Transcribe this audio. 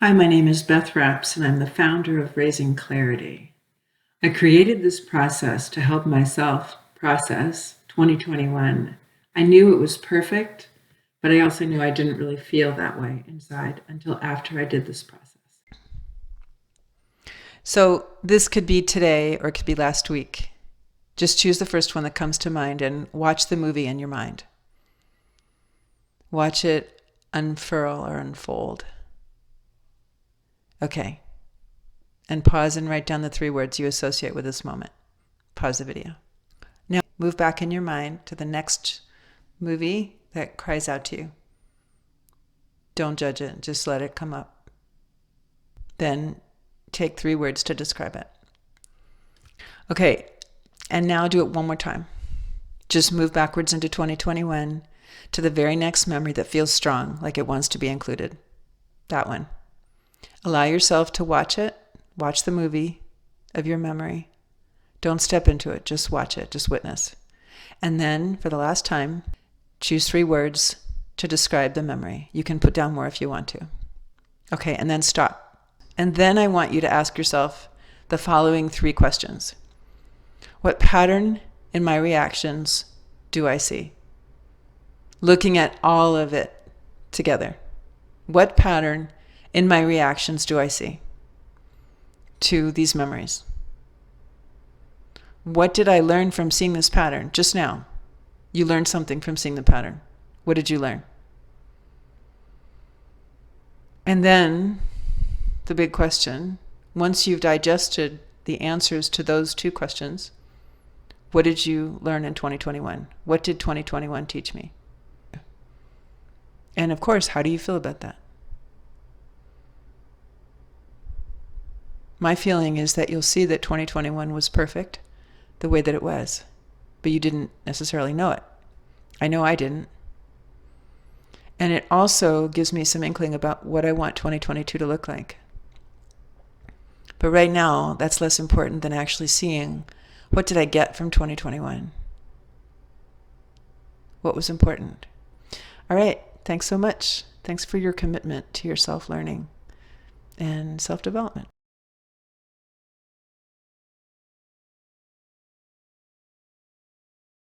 Hi, my name is Beth Rapps, and I'm the founder of Raising Clarity. I created this process to help myself process 2021. I knew it was perfect, but I also knew I didn't really feel that way inside until after I did this process. So this could be today or it could be last week. Just choose the first one that comes to mind and watch the movie in your mind. Watch it unfurl or unfold. Okay. And pause and write down the 3 words you associate with this moment. Pause the video. Now move back in your mind to the next movie that cries out to you. Don't judge it, just let it come up. Then take 3 words to describe it. Okay, and now do it one more time. Just move backwards into 2021 to the very next memory that feels strong, like it wants to be included. That one. Allow yourself to watch it. Watch the movie of your memory. Don't step into it. Just watch it. Just witness. And then, for the last time, choose 3 words to describe the memory. You can put down more if you want to. Okay, and then stop. And then I want you to ask yourself the following 3 questions. What pattern in my reactions do I see? Looking at all of it together. What pattern in my reactions do I see to these memories? What did I learn from seeing this pattern just now? You learned something from seeing the pattern. What did you learn? And then the big question, once you've digested the answers to those 2 questions, what did you learn in 2021? What did 2021 teach me? And of course, how do you feel about that? My feeling is that you'll see that 2021 was perfect the way that it was, but you didn't necessarily know it. I know I didn't. And it also gives me some inkling about what I want 2022 to look like. But right now, that's less important than actually seeing what did I get from 2021? What was important? All right. Thanks so much. Thanks for your commitment to your self-learning and self-development.